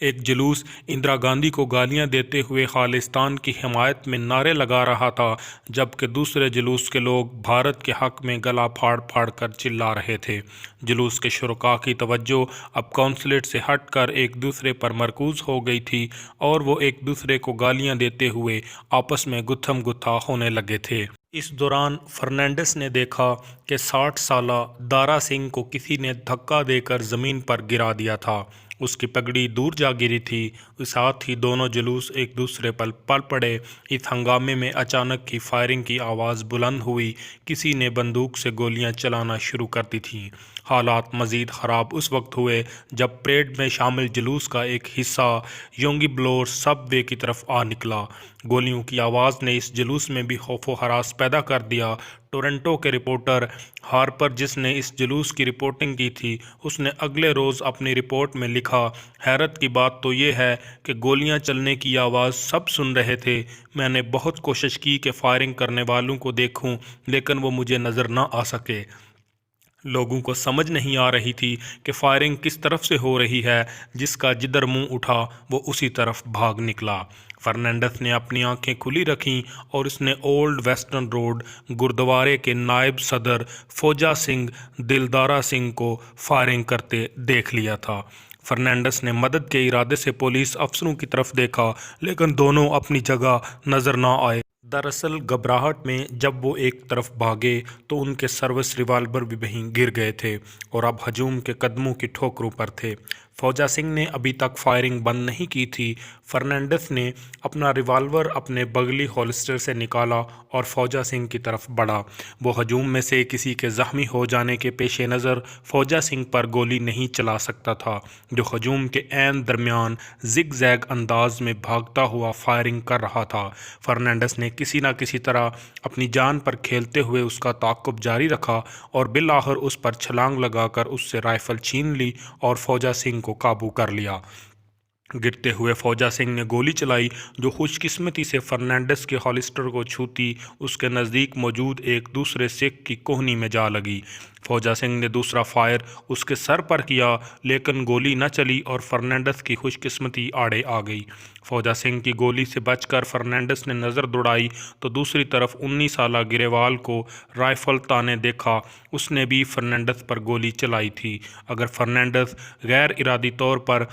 ایک جلوس اندرا گاندھی کو گالیاں دیتے ہوئے خالصتان کی حمایت میں نعرے لگا رہا تھا، جبکہ دوسرے جلوس کے لوگ بھارت کے حق میں گلا پھاڑ پھاڑ کر چلا رہے تھے۔ جلوس کے شرکاء کی توجہ اب کونسلیٹ سے ہٹ کر ایک دوسرے پر مرکوز ہو گئی تھی اور وہ ایک دوسرے کو گالیاں دیتے ہوئے آپس میں گتھم گتھا ہونے لگے تھے۔ اس دوران فرنانڈس نے دیکھا کہ 60 سالہ دارا سنگھ کو کسی نے دھکا دے کر زمین پر گرا دیا تھا۔ اس کی پگڑی دور جا گری تھی۔ ساتھ ہی دونوں جلوس ایک دوسرے پر پل پڑے۔ اس ہنگامے میں اچانک کی فائرنگ کی آواز بلند ہوئی۔ کسی نے بندوق سے گولیاں چلانا شروع کر دی تھیں۔ حالات مزید خراب اس وقت ہوئے جب پریڈ میں شامل جلوس کا ایک حصہ یونگی بلور سب وے کی طرف آ نکلا۔ گولیوں کی آواز نے اس جلوس میں بھی خوف و ہراس پیدا کر دیا۔ ٹورنٹو کے رپورٹر ہارپر، جس نے اس جلوس کی رپورٹنگ کی تھی، اس نے اگلے روز اپنی رپورٹ میں لکھا، حیرت کی بات تو یہ ہے کہ گولیاں چلنے کی آواز سب سن رہے تھے۔ میں نے بہت کوشش کی کہ فائرنگ کرنے والوں کو دیکھوں، لیکن وہ مجھے نظر نہ آ سکے۔ لوگوں کو سمجھ نہیں آ رہی تھی کہ فائرنگ کس طرف سے ہو رہی ہے۔ جس کا جدھر منہ اٹھا وہ اسی طرف بھاگ نکلا۔ فرنانڈس نے اپنی آنکھیں کھلی رکھیں اور اس نے اولڈ ویسٹرن روڈ گردوارے کے نائب صدر فوجا سنگھ دلدارا سنگھ کو فائرنگ کرتے دیکھ لیا تھا۔ فرنانڈس نے مدد کے ارادے سے پولیس افسروں کی طرف دیکھا، لیکن دونوں اپنی جگہ نظر نہ آئے۔ دراصل گھبراہٹ میں جب وہ ایک طرف بھاگے تو ان کے سروس ریوالور بھی وہیں گر گئے تھے اور اب ہجوم کے قدموں کی ٹھوکروں پر تھے۔ فوجا سنگھ نے ابھی تک فائرنگ بند نہیں کی تھی۔ فرنانڈس نے اپنا ریوالور اپنے بغلی ہولسٹر سے نکالا اور فوجا سنگھ کی طرف بڑھا۔ وہ ہجوم میں سے کسی کے زخمی ہو جانے کے پیش نظر فوجا سنگھ پر گولی نہیں چلا سکتا تھا، جو ہجوم کے عین درمیان زگ زیگ انداز میں بھاگتا ہوا فائرنگ کر رہا تھا۔ فرنانڈس نے کسی نہ کسی طرح اپنی جان پر کھیلتے ہوئے اس کا تعاقب جاری رکھا اور بالآخر اس پر چھلانگ لگا کر اس سے رائفل چھین لی اور فوجا سنگھ کو قابو کر لیا۔ گرتے ہوئے فوجا سنگھ نے گولی چلائی جو خوش قسمتی سے فرنانڈس کے ہولسٹر کو چھوتی اس کے نزدیک موجود ایک دوسرے سکھ کی کوہنی میں جا لگی۔ فوجا سنگھ نے دوسرا فائر اس کے سر پر کیا، لیکن گولی نہ چلی اور فرنانڈس کی خوش قسمتی آڑے آ گئی۔ فوجا سنگھ کی گولی سے بچ کر فرنانڈس نے نظر دوڑائی تو دوسری طرف 19 سالہ گریوال کو رائفل تانے دیکھا۔ اس نے بھی فرنانڈس پر گولی چلائی تھی۔ اگر فرنانڈس غیر ارادی طور پر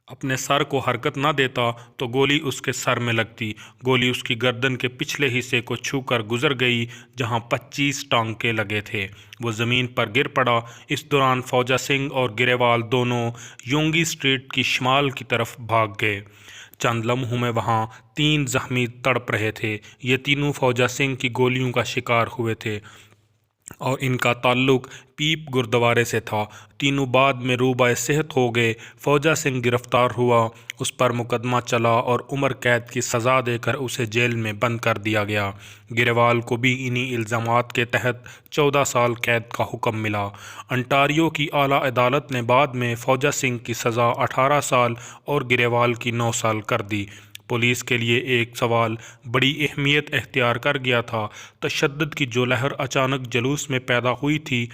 اپنے سر کو حرکت نہ دیتا تو گولی اس کے سر میں لگتی۔ گولی اس کی گردن کے پچھلے حصے کو چھو کر گزر گئی جہاں 25 ٹانکے لگے تھے۔ وہ زمین پر گر پڑا۔ اس دوران فوجا سنگھ اور گریوال دونوں یونگی اسٹریٹ کی شمال کی طرف بھاگ گئے۔ چند لمحوں میں وہاں 3 زخمی تڑپ رہے تھے۔ یہ تینوں فوجا سنگھ کی گولیوں کا شکار ہوئے تھے اور ان کا تعلق پیپ گردوارے سے تھا۔ تینوں بعد میں روبہ صحت ہو گئے۔ فوجا سنگھ گرفتار ہوا، اس پر مقدمہ چلا اور عمر قید کی سزا دے کر اسے جیل میں بند کر دیا گیا۔ گریوال کو بھی انہی الزامات کے تحت 14 سال قید کا حکم ملا۔ انٹاریو کی اعلیٰ عدالت نے بعد میں فوجا سنگھ کی سزا 18 سال اور گریوال کی 9 سال کر دی۔ پولیس کے لیے ایک سوال بڑی اہمیت اختیار کر گیا تھا۔ تشدد کی جو لہر اچانک جلوس میں پیدا ہوئی تھی،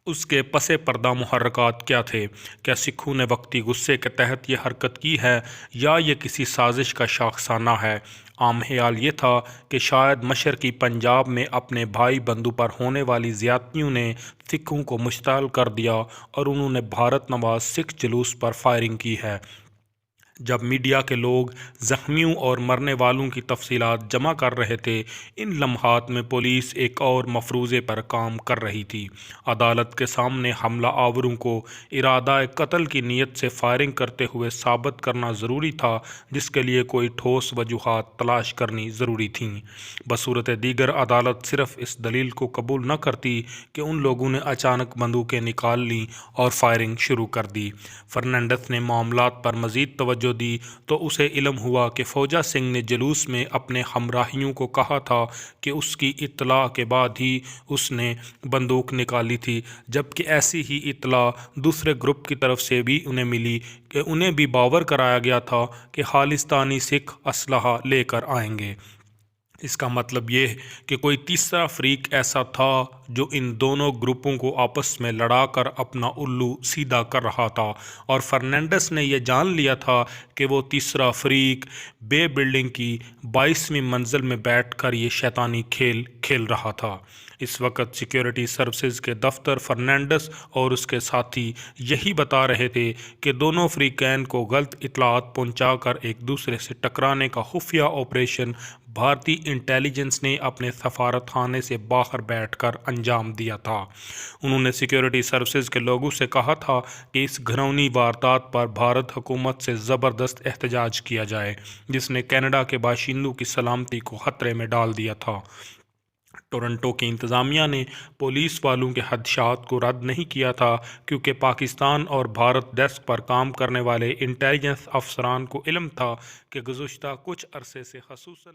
اس کے پس پردہ محرکات کیا تھے؟ کیا سکھوں نے وقتی غصے کے تحت یہ حرکت کی ہے یا یہ کسی سازش کا شاخسانہ ہے؟ عام خیال یہ تھا کہ شاید مشرقی پنجاب میں اپنے بھائی بندو پر ہونے والی زیادتیوں نے سکھوں کو مشتعل کر دیا اور انہوں نے بھارت نواز سکھ جلوس پر فائرنگ کی ہے۔ جب میڈیا کے لوگ زخمیوں اور مرنے والوں کی تفصیلات جمع کر رہے تھے، ان لمحات میں پولیس ایک اور مفروضے پر کام کر رہی تھی۔ عدالت کے سامنے حملہ آوروں کو ارادہ قتل کی نیت سے فائرنگ کرتے ہوئے ثابت کرنا ضروری تھا، جس کے لیے کوئی ٹھوس وجوہات تلاش کرنی ضروری تھیں۔ بصورت دیگر عدالت صرف اس دلیل کو قبول نہ کرتی کہ ان لوگوں نے اچانک بندوقیں نکال لیں اور فائرنگ شروع کر دی۔ فرنانڈس نے معاملات پر مزید توجہ دی تو اسے علم ہوا کہ فوجا سنگھ نے جلوس میں اپنے ہمراہیوں کو کہا تھا کہ اس کی اطلاع کے بعد ہی اس نے بندوق نکالی تھی، جبکہ ایسی ہی اطلاع دوسرے گروپ کی طرف سے بھی انہیں ملی کہ انہیں بھی باور کرایا گیا تھا کہ خالصتانی سکھ اسلحہ لے کر آئیں گے۔ اس کا مطلب یہ ہے کہ کوئی تیسرا فریق ایسا تھا جو ان دونوں گروپوں کو آپس میں لڑا کر اپنا الو سیدھا کر رہا تھا، اور فرنانڈس نے یہ جان لیا تھا کہ وہ تیسرا فریق بے بلڈنگ کی 22ویں منزل میں بیٹھ کر یہ شیطانی کھیل کھیل رہا تھا۔ اس وقت سیکیورٹی سروسز کے دفتر فرنانڈس اور اس کے ساتھی یہی بتا رہے تھے کہ دونوں فریقین کو غلط اطلاعات پہنچا کر ایک دوسرے سے ٹکرانے کا خفیہ آپریشن بھارتی انٹیلیجنس نے اپنے سفارت خانے سے باہر بیٹھ کر انجام دیا تھا۔ انہوں نے سیکیورٹی سروسز کے لوگوں سے کہا تھا کہ اس گھناؤنی واردات پر بھارت حکومت سے زبردست احتجاج کیا جائے، جس نے کینیڈا کے باشندوں کی سلامتی کو خطرے میں ڈال دیا تھا۔ ٹورنٹو کی انتظامیہ نے پولیس والوں کے خدشات کو رد نہیں کیا تھا، کیونکہ پاکستان اور بھارت ڈیسک پر کام کرنے والے انٹیلیجنس افسران کو علم تھا کہ گزشتہ کچھ عرصے سے خصوصاً